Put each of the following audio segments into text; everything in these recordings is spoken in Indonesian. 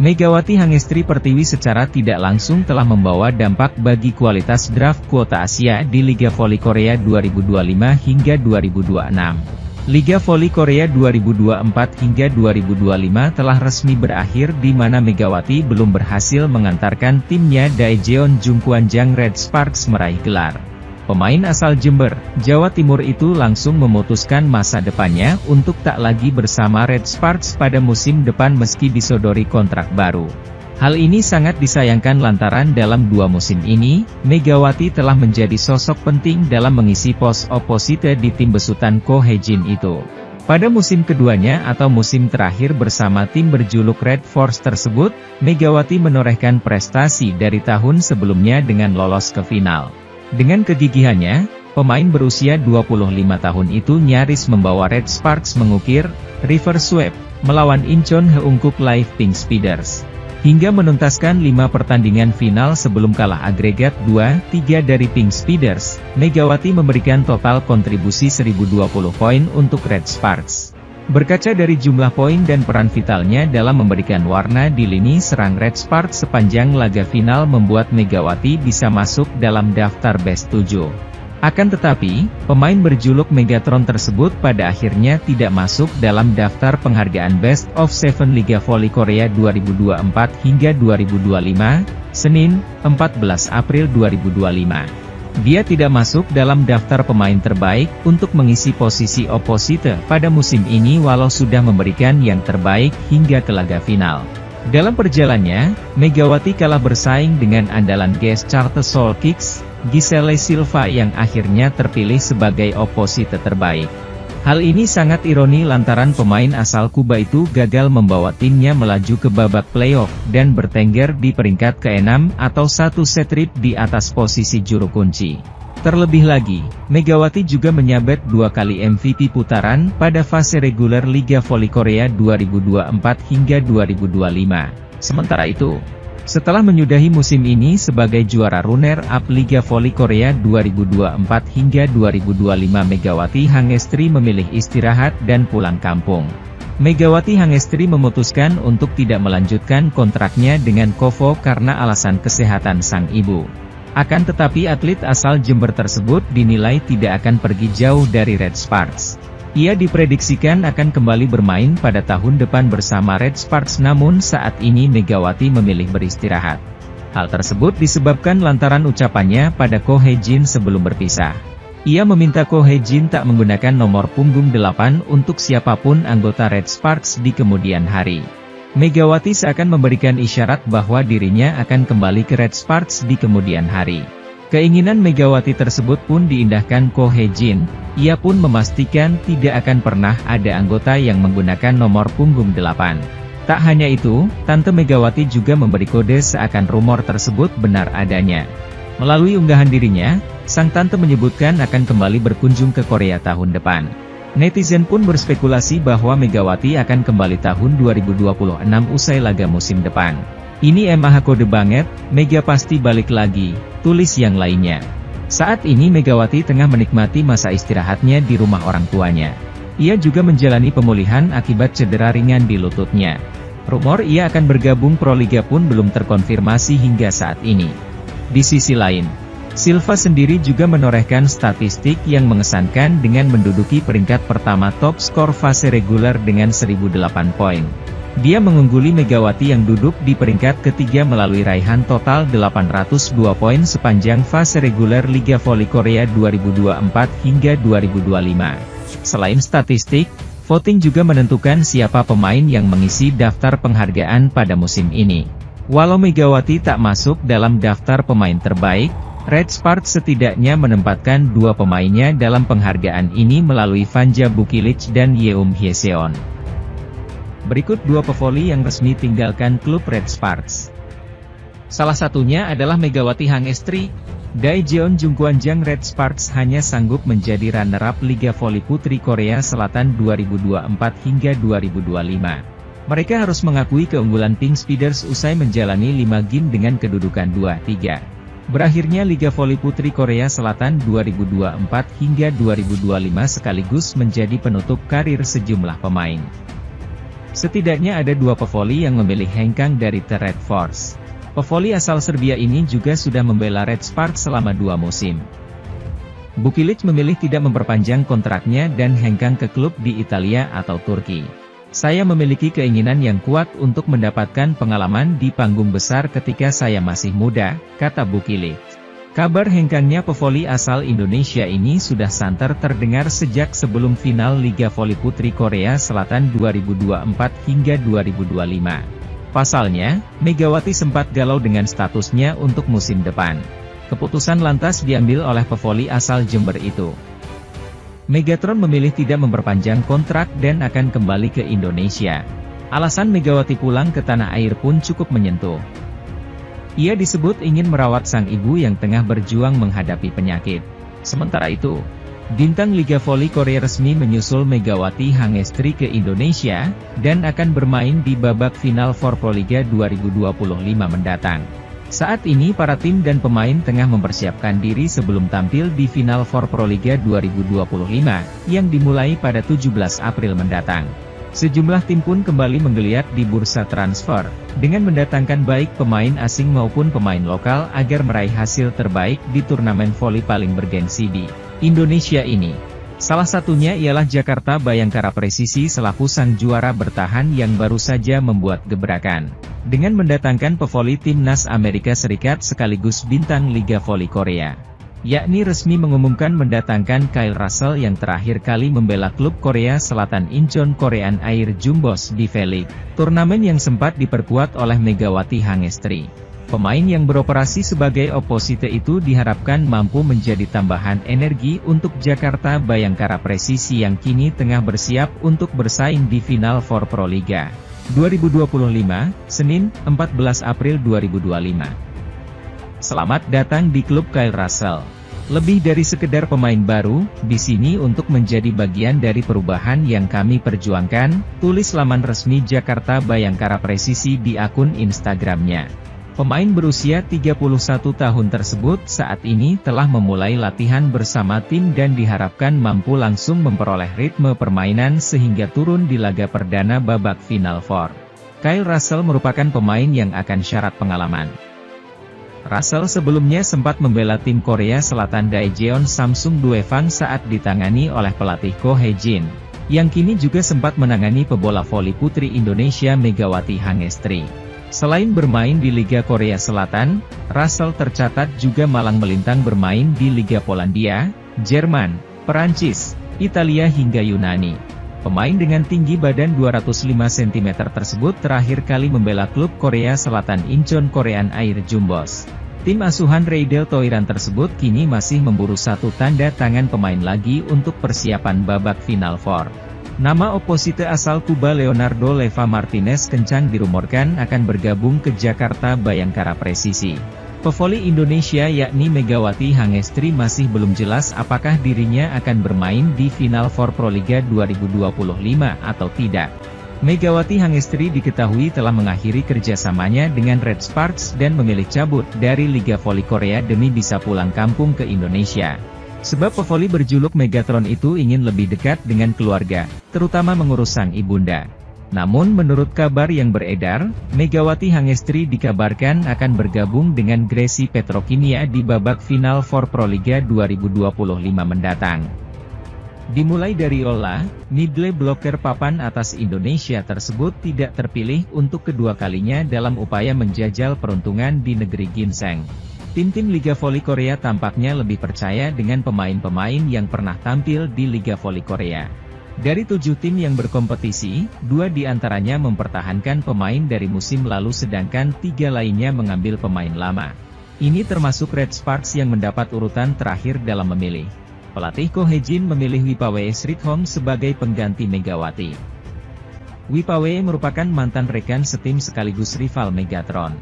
Megawati Hangestri Pertiwi secara tidak langsung telah membawa dampak bagi kualitas draft kuota Asia di Liga Voli Korea 2025 hingga 2026. Liga Voli Korea 2024 hingga 2025 telah resmi berakhir di mana Megawati belum berhasil mengantarkan timnya Daejeon Jungkwanjang Red Sparks meraih gelar. Pemain asal Jember, Jawa Timur itu langsung memutuskan masa depannya untuk tak lagi bersama Red Sparks pada musim depan meski disodori kontrak baru. Hal ini sangat disayangkan lantaran dalam 2 musim ini, Megawati telah menjadi sosok penting dalam mengisi pos oposite di tim besutan Ko Hee-jin itu. Pada musim keduanya atau musim terakhir bersama tim berjuluk Red Force tersebut, Megawati menorehkan prestasi dari tahun sebelumnya dengan lolos ke final. Dengan kegigihannya, pemain berusia 25 tahun itu nyaris membawa Red Sparks mengukir reverse sweep melawan Incheon Heungkuk Live Pink Speeders. Hingga menuntaskan 5 pertandingan final sebelum kalah agregat 2-3 dari Pink Speeders, Megawati memberikan total kontribusi 1020 poin untuk Red Sparks. Berkaca dari jumlah poin dan peran vitalnya dalam memberikan warna di lini serang Red Sparks sepanjang laga final membuat Megawati bisa masuk dalam daftar Best 7. Akan tetapi, pemain berjuluk Megatron tersebut pada akhirnya tidak masuk dalam daftar penghargaan Best of 7 Liga Voli Korea 2024 hingga 2025, Senin, 14 April 2025. Dia tidak masuk dalam daftar pemain terbaik untuk mengisi posisi oposite pada musim ini walau sudah memberikan yang terbaik hingga ke laga final. Dalam perjalanannya, Megawati kalah bersaing dengan andalan Ges Charte Soul Kicks, Giselle Silva yang akhirnya terpilih sebagai oposite terbaik. Hal ini sangat ironi lantaran pemain asal Kuba itu gagal membawa timnya melaju ke babak playoff dan bertengger di peringkat ke-6 atau 1 set trip di atas posisi juru kunci. Terlebih lagi, Megawati juga menyabet 2 kali MVP putaran pada fase reguler Liga Voli Korea 2024 hingga 2025. Sementara itu, setelah menyudahi musim ini sebagai juara runner-up Liga Voli Korea 2024 hingga 2025, Megawati Hangestri memilih istirahat dan pulang kampung. Megawati Hangestri memutuskan untuk tidak melanjutkan kontraknya dengan KOVO karena alasan kesehatan sang ibu. Akan tetapi atlet asal Jember tersebut dinilai tidak akan pergi jauh dari Red Sparks. Ia diprediksikan akan kembali bermain pada tahun depan bersama Red Sparks, namun saat ini Megawati memilih beristirahat. Hal tersebut disebabkan lantaran ucapannya pada Ko Hee-jin sebelum berpisah. Ia meminta Ko Hee-jin tak menggunakan nomor punggung 8 untuk siapapun anggota Red Sparks di kemudian hari. Megawati seakan memberikan isyarat bahwa dirinya akan kembali ke Red Sparks di kemudian hari. Keinginan Megawati tersebut pun diindahkan Ko Hee-jin. Ia pun memastikan tidak akan pernah ada anggota yang menggunakan nomor punggung 8. Tak hanya itu, Tante Megawati juga memberi kode seakan rumor tersebut benar adanya. Melalui unggahan dirinya, sang tante menyebutkan akan kembali berkunjung ke Korea tahun depan. Netizen pun berspekulasi bahwa Megawati akan kembali tahun 2026 usai laga musim depan. Ini emang kode banget, Mega pasti balik lagi, tulis yang lainnya. Saat ini Megawati tengah menikmati masa istirahatnya di rumah orang tuanya. Ia juga menjalani pemulihan akibat cedera ringan di lututnya. Rumor ia akan bergabung Proliga pun belum terkonfirmasi hingga saat ini. Di sisi lain, Silva sendiri juga menorehkan statistik yang mengesankan dengan menduduki peringkat pertama top skor fase reguler dengan 1008 poin. Dia mengungguli Megawati yang duduk di peringkat ketiga melalui raihan total 802 poin sepanjang fase reguler Liga Voli Korea 2024 hingga 2025. Selain statistik, voting juga menentukan siapa pemain yang mengisi daftar penghargaan pada musim ini. Walau Megawati tak masuk dalam daftar pemain terbaik, Red Sparks setidaknya menempatkan 2 pemainnya dalam penghargaan ini melalui Vanja Bukilic dan Yeum Hyeseon. Berikut 2 pevoli yang resmi tinggalkan klub Red Sparks. Salah satunya adalah Megawati Hangestri. Daejeon Jungkwanjang Red Sparks hanya sanggup menjadi runner-up Liga Voli Putri Korea Selatan 2024 hingga 2025. Mereka harus mengakui keunggulan Pink Speeders usai menjalani 5 game dengan kedudukan 2-3. Berakhirnya Liga Voli Putri Korea Selatan 2024 hingga 2025 sekaligus menjadi penutup karir sejumlah pemain. Setidaknya ada 2 pevoli yang memilih hengkang dari The Red Force. Pevoli asal Serbia ini juga sudah membela Red Sparks selama 2 musim. Bukilic memilih tidak memperpanjang kontraknya dan hengkang ke klub di Italia atau Turki. Saya memiliki keinginan yang kuat untuk mendapatkan pengalaman di panggung besar ketika saya masih muda, kata Bukilic. Kabar hengkangnya pevoli asal Indonesia ini sudah santer terdengar sejak sebelum final Liga Voli Putri Korea Selatan 2024 hingga 2025. Pasalnya, Megawati sempat galau dengan statusnya untuk musim depan. Keputusan lantas diambil oleh pevoli asal Jember itu. Megatron memilih tidak memperpanjang kontrak dan akan kembali ke Indonesia. Alasan Megawati pulang ke tanah air pun cukup menyentuh. Ia disebut ingin merawat sang ibu yang tengah berjuang menghadapi penyakit. Sementara itu, bintang Liga Voli Korea resmi menyusul Megawati Hangestri ke Indonesia, dan akan bermain di babak final Proliga 2025 mendatang. Saat ini para tim dan pemain tengah mempersiapkan diri sebelum tampil di final Proliga 2025, yang dimulai pada 17 April mendatang. Sejumlah tim pun kembali menggeliat di bursa transfer, dengan mendatangkan baik pemain asing maupun pemain lokal agar meraih hasil terbaik di turnamen voli paling bergengsi di Indonesia ini. Salah satunya ialah Jakarta Bayangkara Presisi selaku sang juara bertahan yang baru saja membuat gebrakan, dengan mendatangkan pevoli timnas Amerika Serikat sekaligus bintang Liga Voli Korea. Yakni resmi mengumumkan mendatangkan Kyle Russell yang terakhir kali membela klub Korea Selatan Incheon Korean Air Jumbos di V-League, turnamen yang sempat diperkuat oleh Megawati Hangestri. Pemain yang beroperasi sebagai oposite itu diharapkan mampu menjadi tambahan energi untuk Jakarta Bayangkara Presisi yang kini tengah bersiap untuk bersaing di final Proliga 2025, Senin, 14 April 2025. Selamat datang di klub Kyle Russell. Lebih dari sekedar pemain baru, di sini untuk menjadi bagian dari perubahan yang kami perjuangkan, tulis laman resmi Jakarta Bayangkara Presisi di akun Instagramnya. Pemain berusia 31 tahun tersebut saat ini telah memulai latihan bersama tim dan diharapkan mampu langsung memperoleh ritme permainan sehingga turun di laga perdana babak final 4. Kyle Russell merupakan pemain yang akan syarat pengalaman. Russell sebelumnya sempat membela tim Korea Selatan Daejeon Samsung Duefang saat ditangani oleh pelatih Ko Hye-jin, yang kini juga sempat menangani pebola voli putri Indonesia Megawati Hangestri. Selain bermain di Liga Korea Selatan, Russell tercatat juga malang melintang bermain di Liga Polandia, Jerman, Perancis, Italia hingga Yunani. Pemain dengan tinggi badan 205 cm tersebut terakhir kali membela klub Korea Selatan Incheon Korean Air Jumbos. Tim asuhan Reidel Toiran tersebut kini masih memburu satu tanda tangan pemain lagi untuk persiapan babak final 4. Nama oposite asal Kuba Leonardo Leva Martinez kencang dirumorkan akan bergabung ke Jakarta Bayangkara Presisi. Pevoli Indonesia yakni Megawati Hangestri masih belum jelas apakah dirinya akan bermain di final Proliga 2025 atau tidak. Megawati Hangestri diketahui telah mengakhiri kerjasamanya dengan Red Sparks dan memilih cabut dari Liga Voli Korea demi bisa pulang kampung ke Indonesia. Sebab pevoli berjuluk Megatron itu ingin lebih dekat dengan keluarga, terutama mengurus sang ibunda. Namun menurut kabar yang beredar, Megawati Hangestri dikabarkan akan bergabung dengan Gresi Petrokimia di babak final Proliga 2025 mendatang. Dimulai dari Ola, middle blocker papan atas Indonesia tersebut tidak terpilih untuk kedua kalinya dalam upaya menjajal peruntungan di negeri ginseng. Tim-tim Liga Voli Korea tampaknya lebih percaya dengan pemain-pemain yang pernah tampil di Liga Voli Korea. Dari 7 tim yang berkompetisi, 2 diantaranya mempertahankan pemain dari musim lalu sedangkan 3 lainnya mengambil pemain lama. Ini termasuk Red Sparks yang mendapat urutan terakhir dalam memilih. Pelatih Ko Hye-jin memilih Wipawe Srithong sebagai pengganti Megawati. Wipawe merupakan mantan rekan setim sekaligus rival Megatron.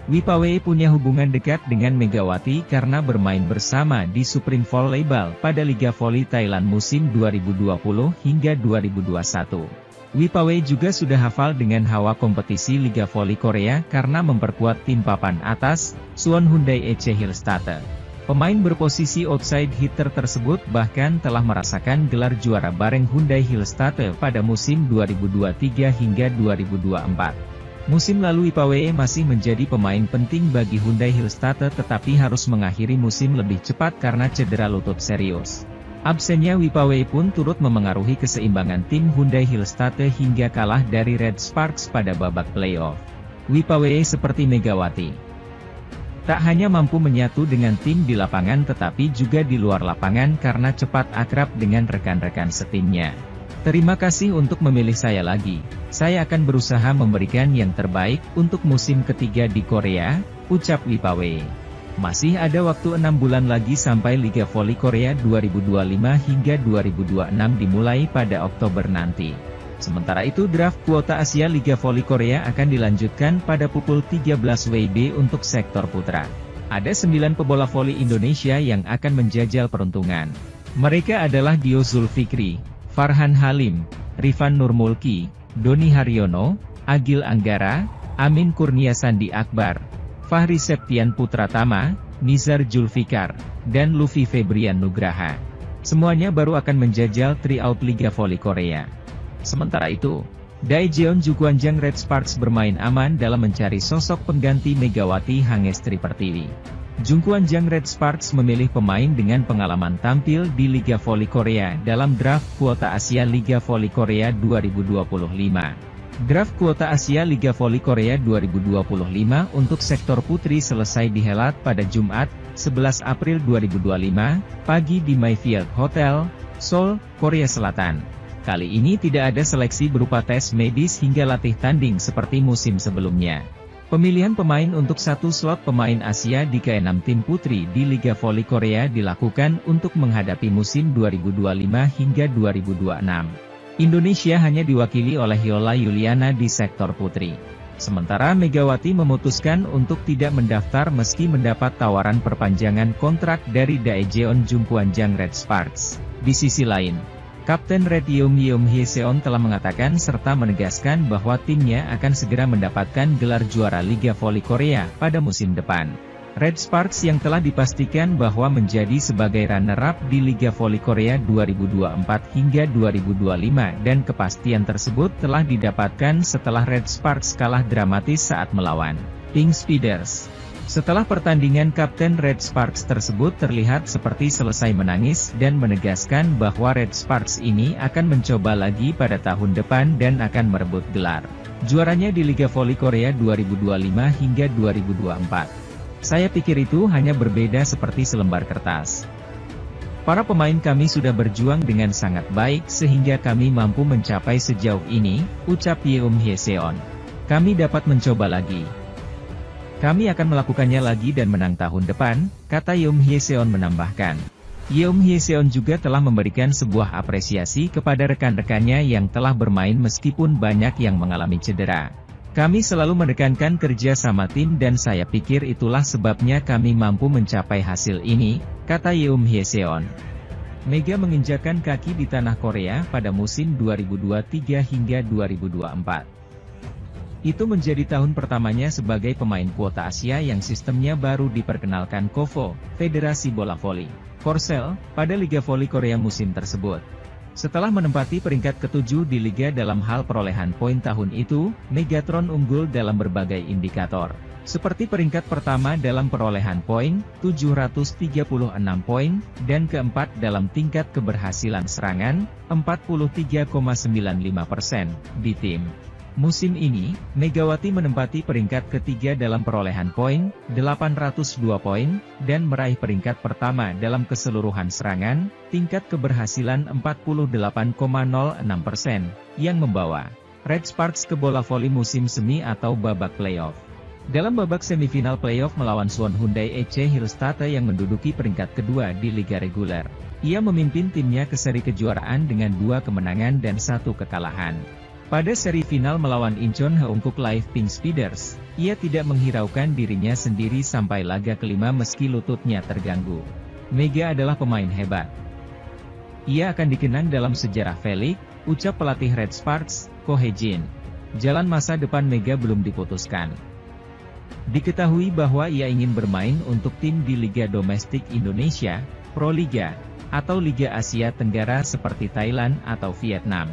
Wipawe punya hubungan dekat dengan Megawati karena bermain bersama di Supreme Volleyball pada Liga Voli Thailand musim 2020 hingga 2021. Wipawe juga sudah hafal dengan hawa kompetisi Liga Voli Korea karena memperkuat tim papan atas, Suwon Hyundai Echehilstate. Pemain berposisi outside hitter tersebut bahkan telah merasakan gelar juara bareng Hyundai Hillstatt pada musim 2023 hingga 2024. Musim lalu IPAWE masih menjadi pemain penting bagi Hyundai Hillstatt tetapi harus mengakhiri musim lebih cepat karena cedera lutut serius. Absennya IPAWE pun turut memengaruhi keseimbangan tim Hyundai Hillstatt hingga kalah dari Red Sparks pada babak playoff. IPAWE seperti Megawati tak hanya mampu menyatu dengan tim di lapangan tetapi juga di luar lapangan karena cepat akrab dengan rekan-rekan setimnya. Terima kasih untuk memilih saya lagi. Saya akan berusaha memberikan yang terbaik untuk musim ketiga di Korea, ucap IPAWE. Masih ada waktu 6 bulan lagi sampai Liga Voli Korea 2025 hingga 2026 dimulai pada Oktober nanti. Sementara itu draft kuota Asia Liga Voli Korea akan dilanjutkan pada pukul 13 WIB untuk sektor putra. Ada 9 pebola voli Indonesia yang akan menjajal peruntungan. Mereka adalah Dio Zulfikri, Farhan Halim, Rifan Nurmulki, Doni Haryono, Agil Anggara, Amin Kurnia Sandi Akbar, Fahri Septian Putratama, Nizar Julfikar, dan Luffy Febrian Nugraha. Semuanya baru akan menjajal tryout Liga Voli Korea. Sementara itu, Daejeon Jukwanjang Red Sparks bermain aman dalam mencari sosok pengganti Megawati Hangestri Pertiwi. Jukwanjang Red Sparks memilih pemain dengan pengalaman tampil di Liga Voli Korea dalam draft kuota Asia Liga Voli Korea 2025. Draft kuota Asia Liga Voli Korea 2025 untuk sektor putri selesai dihelat pada Jumat, 11 April 2025, pagi di Mayfield Hotel, Seoul, Korea Selatan. Kali ini tidak ada seleksi berupa tes medis hingga latih tanding seperti musim sebelumnya. Pemilihan pemain untuk satu slot pemain Asia di ke-6 tim putri di Liga Voli Korea dilakukan untuk menghadapi musim 2025 hingga 2026. Indonesia hanya diwakili oleh Yola Yuliana di sektor putri. Sementara Megawati memutuskan untuk tidak mendaftar meski mendapat tawaran perpanjangan kontrak dari Daejeon Jukwanjang Red Sparks. Di sisi lain, Kapten Red Yeom Hye-seon telah mengatakan serta menegaskan bahwa timnya akan segera mendapatkan gelar juara Liga Voli Korea pada musim depan. Red Sparks yang telah dipastikan bahwa menjadi sebagai runner-up di Liga Voli Korea 2024 hingga 2025 dan kepastian tersebut telah didapatkan setelah Red Sparks kalah dramatis saat melawan Pink Speeders. Setelah pertandingan Kapten Red Sparks tersebut terlihat seperti selesai menangis dan menegaskan bahwa Red Sparks ini akan mencoba lagi pada tahun depan dan akan merebut gelar juaranya di Liga Voli Korea 2025 hingga 2024. Saya pikir itu hanya berbeda seperti selembar kertas. Para pemain kami sudah berjuang dengan sangat baik sehingga kami mampu mencapai sejauh ini, ucap Yeom Hye-seon. Kami dapat mencoba lagi. Kami akan melakukannya lagi dan menang tahun depan, kata Yeom Hye-seon menambahkan. Yeom Hye-seon juga telah memberikan sebuah apresiasi kepada rekan-rekannya yang telah bermain meskipun banyak yang mengalami cedera. Kami selalu menekankan kerja sama tim dan saya pikir itulah sebabnya kami mampu mencapai hasil ini, kata Yeom Hye-seon. Mega menginjakan kaki di tanah Korea pada musim 2023 hingga 2024. Itu menjadi tahun pertamanya sebagai pemain kuota Asia yang sistemnya baru diperkenalkan KOVO, Federasi Bola Voli Korsel, pada Liga Voli Korea musim tersebut. Setelah menempati peringkat ke-7 di Liga dalam hal perolehan poin tahun itu, Megatron unggul dalam berbagai indikator. Seperti peringkat pertama dalam perolehan poin, 736 poin, dan keempat dalam tingkat keberhasilan serangan, 43,95% di tim. Musim ini, Megawati menempati peringkat ketiga dalam perolehan poin, 802 poin, dan meraih peringkat pertama dalam keseluruhan serangan, tingkat keberhasilan 48,06%, yang membawa Red Sparks ke bola voli musim semi atau babak playoff. Dalam babak semifinal playoff melawan Suwon Hyundai EC Hillstatt yang menduduki peringkat kedua di liga reguler, ia memimpin timnya ke seri kejuaraan dengan 2 kemenangan dan 1 kekalahan. Pada seri final melawan Incheon Haeunkook Live Pink Speeders, ia tidak menghiraukan dirinya sendiri sampai laga kelima meski lututnya terganggu. Mega adalah pemain hebat. Ia akan dikenang dalam sejarah V-League, ucap pelatih Red Sparks, Ko Hae-jin. Jalan masa depan Mega belum diputuskan. Diketahui bahwa ia ingin bermain untuk tim di Liga Domestik Indonesia, Pro Liga, atau Liga Asia Tenggara seperti Thailand atau Vietnam.